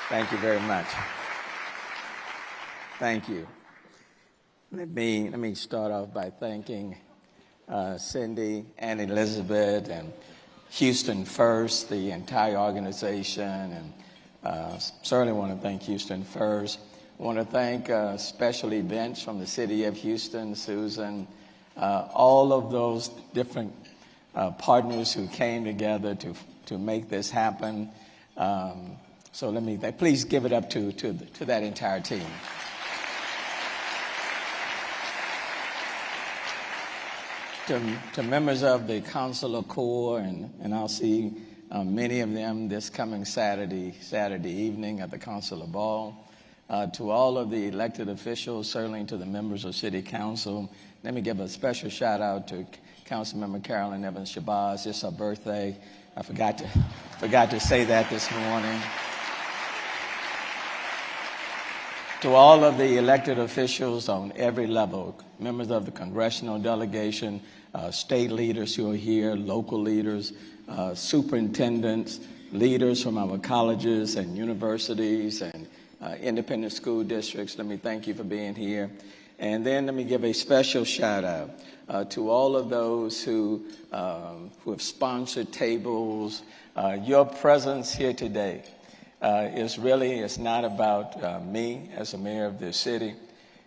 Thank you very much. Thank you. Let me start off by thanking Cindy and Elizabeth and Houston First, the entire organization, and certainly want to thank Houston First. I want to thank special events from the city of Houston, Susan, all of those different partners who came together to make this happen. So please give it up to that entire team. To members of the Consular Corps, and I'll see many of them this coming Saturday evening at the Consular Ball. To all of the elected officials, certainly to the members of City Council, let me give a special shout out to Councilmember Carolyn Evans Shabazz. It's her birthday. I forgot to say that this morning. To all of the elected officials on every level, members of the congressional delegation, state leaders who are here, local leaders, superintendents, leaders from our colleges and universities and independent school districts, let me thank you for being here. And then let me give a special shout out to all of those who have sponsored tables. Your presence here today it's not about me as a mayor of this city.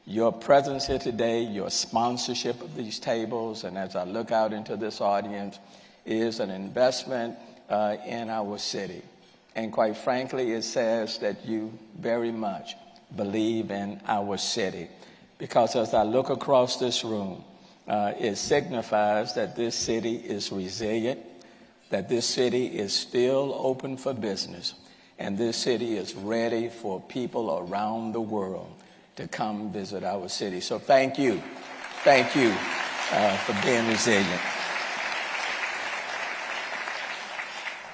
Your presence here today, your sponsorship of these tables, and as I look out into this audience, is an investment in our city. And quite frankly, it says that you very much believe in our city. Because as I look across this room, it signifies that this city is resilient, that this city is still open for business, and this city is ready for people around the world to come visit our city. So thank you for being resilient.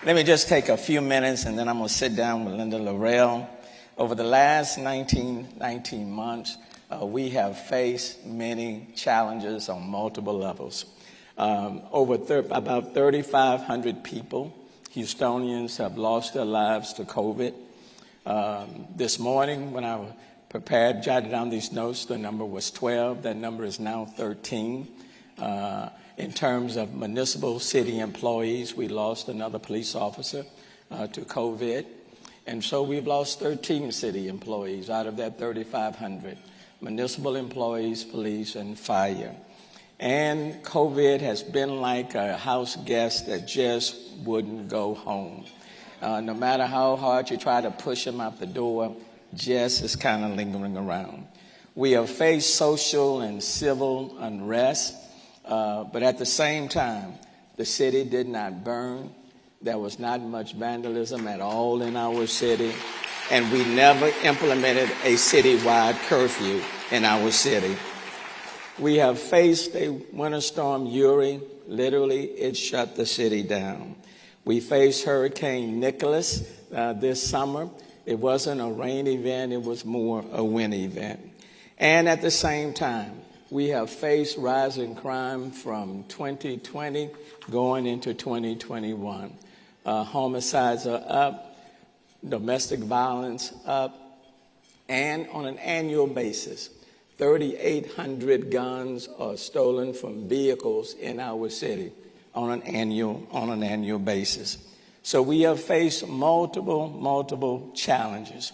Let me just take a few minutes and then I'm going to sit down with Linda Laurel. Over the last 19 months, we have faced many challenges on multiple levels. About 3,500 people, Houstonians, have lost their lives to COVID. This morning, when I jotted down these notes, the number was 12. That number is now 13. In terms of municipal city employees, we lost another police officer to COVID. And so we've lost 13 city employees out of that 3,500. Municipal employees, police, and fire. And COVID has been like a house guest that just wouldn't go home. No matter how hard you try to push him out the door, just is kind of lingering around. We have faced social and civil unrest, but at the same time, the city did not burn. There was not much vandalism at all in our city, and we never implemented a citywide curfew in our city. We have faced a winter storm, Uri. Literally, it shut the city down. We faced Hurricane Nicholas this summer. It wasn't a rain event, it was more a wind event. And at the same time, we have faced rising crime from 2020 going into 2021. Homicides are up, domestic violence up, and on an annual basis, 3,800 guns are stolen from vehicles in our city on an annual basis. So we have faced multiple challenges.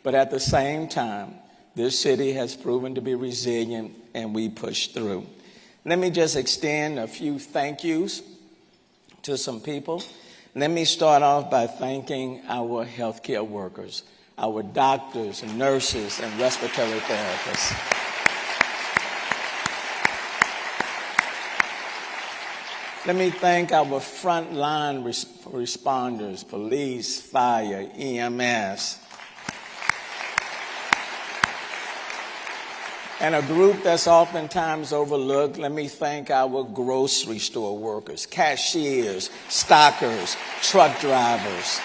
But at the same time, this city has proven to be resilient and we push through. Let me just extend a few thank yous to some people. Let me start off by thanking our healthcare workers, our doctors and nurses and respiratory therapists. Let me thank our frontline responders, police, fire, EMS. And a group that's oftentimes overlooked, let me thank our grocery store workers, cashiers, stockers, truck drivers.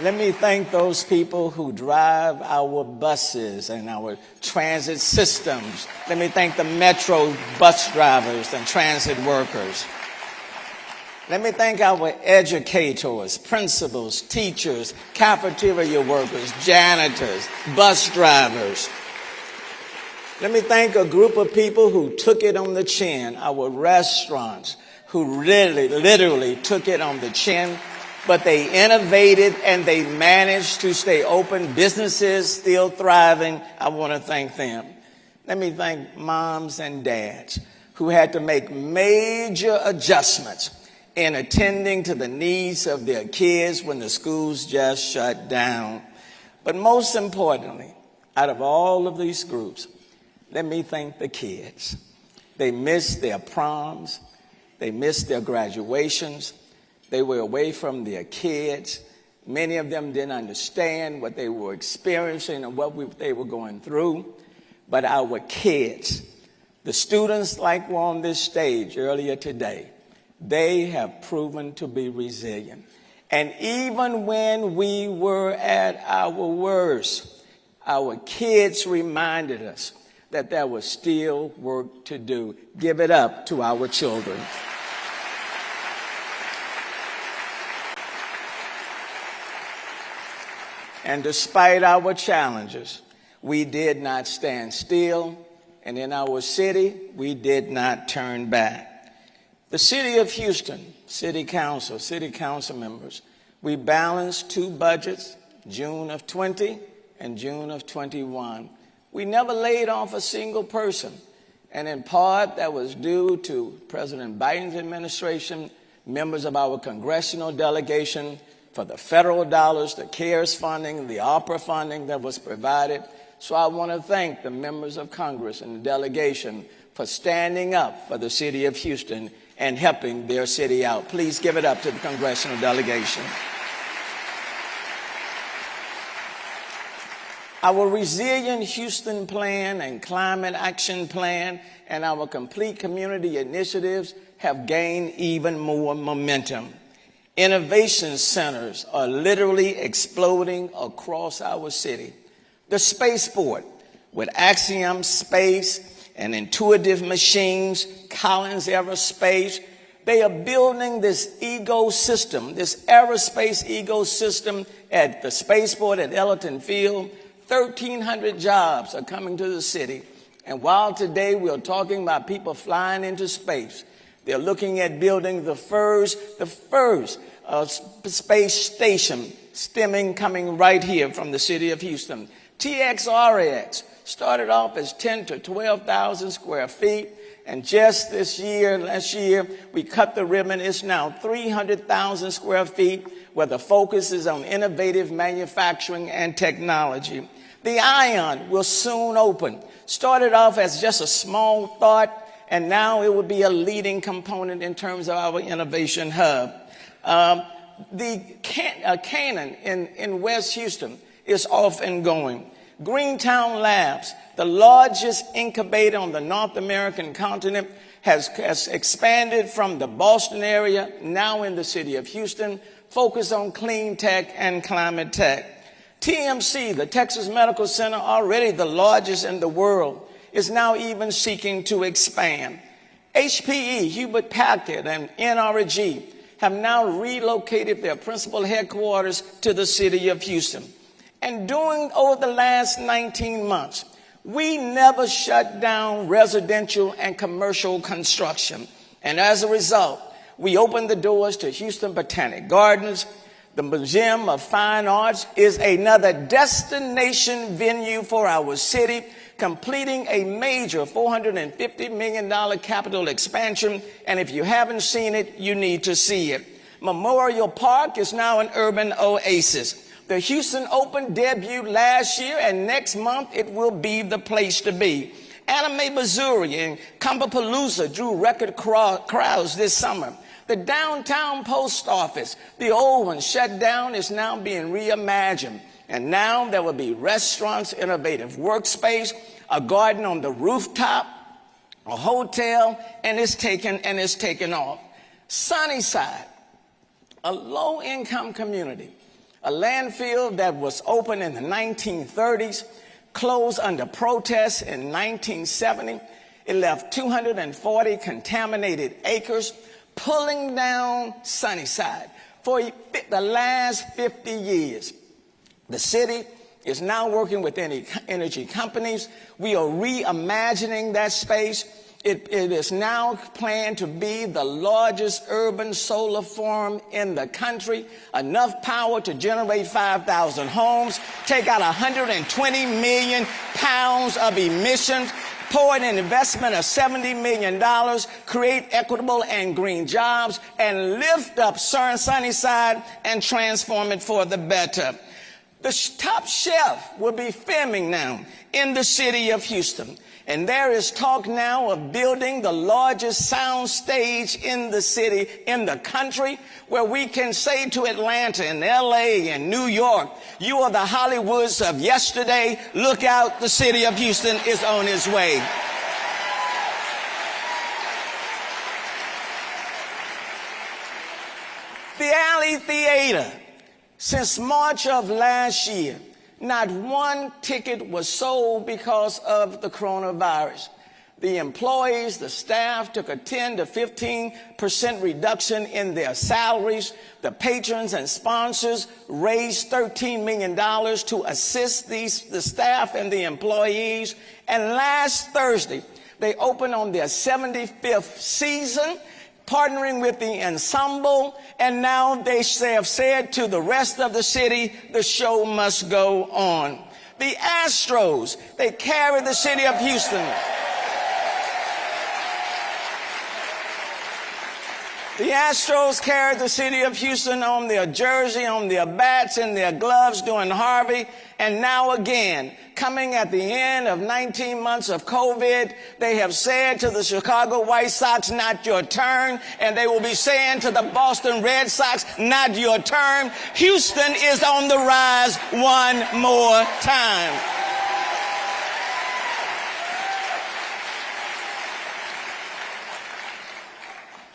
Let me thank those people who drive our buses and our transit systems. Let me thank the Metro bus drivers and transit workers. Let me thank our educators, principals, teachers, cafeteria workers, janitors, bus drivers. Let me thank a group of people who took it on the chin, our restaurants, who literally took it on the chin, but they innovated and they managed to stay open. Businesses still thriving. I want to thank them. Let me thank moms and dads who had to make major adjustments in attending to the needs of their kids when the schools just shut down. But most importantly, out of all of these groups, let me thank the kids. They missed their proms. They missed their graduations. They were away from their kids. Many of them didn't understand what they were experiencing and what they were going through. But our kids, the students like were on this stage earlier today, they have proven to be resilient. And even when we were at our worst, our kids reminded us that there was still work to do. Give it up to our children. And despite our challenges, we did not stand still. And in our city, we did not turn back. The city of Houston, city council members, we balanced two budgets, June of 20 and June of 21. We never laid off a single person. And in part, that was due to President Biden's administration, members of our congressional delegation, for the federal dollars, the CARES funding, the ARPA funding that was provided. So I want to thank the members of Congress and the delegation for standing up for the city of Houston and helping their city out. Please give it up to the congressional delegation. Our Resilient Houston Plan and Climate Action Plan and our complete community initiatives have gained even more momentum. Innovation centers are literally exploding across our city. The spaceport with Axiom Space and Intuitive Machines, Collins Aerospace, they are building this ecosystem, this aerospace ecosystem at the spaceport at Ellerton Field. 1,300 jobs are coming to the city. And while today we're talking about people flying into space, they're looking at building the first space station coming right here from the city of Houston. TXRX started off as 10 to 12,000 square feet. And just last year, we cut the ribbon. It's now 300,000 square feet, where the focus is on innovative manufacturing and technology. The Ion will soon open. Started off as just a small thought, and now it will be a leading component in terms of our innovation hub. The Canaan in West Houston is off and going. Greentown Labs, the largest incubator on the North American continent, has expanded from the Boston area, now in the city of Houston, focused on clean tech and climate tech. TMC, the Texas Medical Center, already the largest in the world, is now even seeking to expand. HPE, Hewlett Packard, and NRG have now relocated their principal headquarters to the city of Houston. And over the last 19 months, we never shut down residential and commercial construction. And as a result, we opened the doors to Houston Botanic Gardens. The Museum of Fine Arts is another destination venue for our city, completing a major $450 million capital expansion. And if you haven't seen it, you need to see it. Memorial Park is now an urban oasis. The Houston Open debuted last year, and next month it will be the place to be. Anime Missouri and Compapalooza drew record crowds this summer. The downtown post office, the old one shut down, is now being reimagined. And now there will be restaurants, innovative workspace, a garden on the rooftop, a hotel, and it's taken off. Sunnyside, a low-income community, a landfill that was opened in the 1930s, closed under protest in 1970. It left 240 contaminated acres. pulling down Sunnyside for the last 50 years. The city is now working with energy companies. We are reimagining that space. It is now planned to be the largest urban solar farm in the country, enough power to generate 5,000 homes, take out 120 million pounds of emissions, pour in an investment of $70 million, create equitable and green jobs, and lift up Sunnyside and transform it for the better. The Top Chef will be filming now in the city of Houston. And there is talk now of building the largest sound stage in the city, in the country, where we can say to Atlanta and LA and New York, you are the Hollywoods of yesterday. Look out, the city of Houston is on its way. The Alley Theater. Since March of last year, not one ticket was sold because of the coronavirus. The employees, the staff took a 10 to 15% reduction in their salaries. The patrons and sponsors raised $13 million to assist the staff and the employees. And last Thursday, they opened on their 75th season, partnering with the ensemble, and now they have said to the rest of the city, the show must go on. The Astros, they carry the city of Houston. The Astros carried the city of Houston on their jersey, on their bats, and their gloves during Harvey. And now again, coming at the end of 19 months of COVID, they have said to the Chicago White Sox, not your turn. And they will be saying to the Boston Red Sox, not your turn. Houston is on the rise one more time.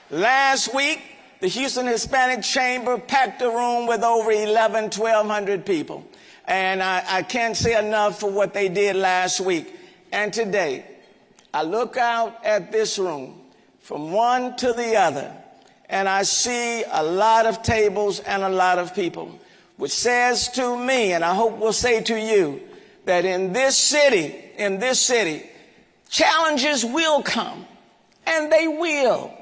Last week, the Houston Hispanic Chamber packed a room with over 1,200 people. And I can't say enough for what they did last week. And today, I look out at this room from one to the other, and I see a lot of tables and a lot of people, which says to me, and I hope will say to you, that in this city, challenges will come, and they will.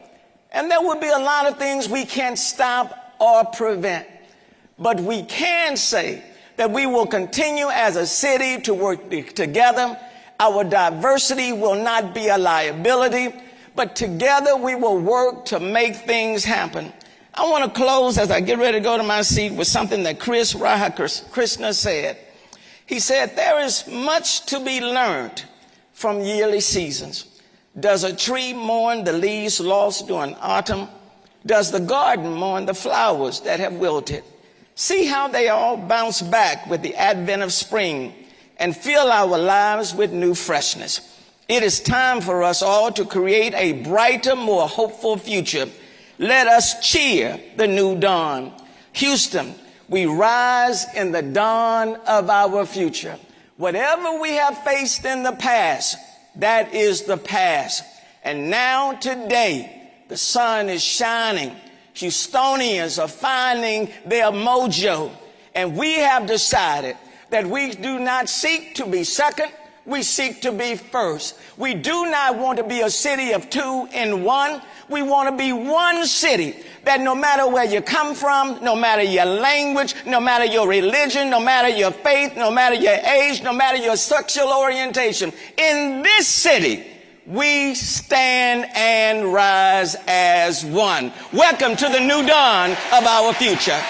And there will be a lot of things we can't stop or prevent. But we can say that we will continue as a city to work together. Our diversity will not be a liability, but together we will work to make things happen. I want to close as I get ready to go to my seat with something that Chris Krishna said. He said, there is much to be learned from yearly seasons. Does a tree mourn the leaves lost during autumn? Does the garden mourn the flowers that have wilted? See how they all bounce back with the advent of spring and fill our lives with new freshness. It is time for us all to create a brighter, more hopeful future. Let us cheer the new dawn. Houston, we rise in the dawn of our future. Whatever we have faced in the past, that is the past. And now today, the sun is shining. Houstonians are finding their mojo. And we have decided that we do not seek to be second, we seek to be first. We do not want to be a city of two in one. We want to be one city that no matter where you come from, no matter your language, no matter your religion, no matter your faith, no matter your age, no matter your sexual orientation, in this city, we stand and rise as one. Welcome to the new dawn of our future.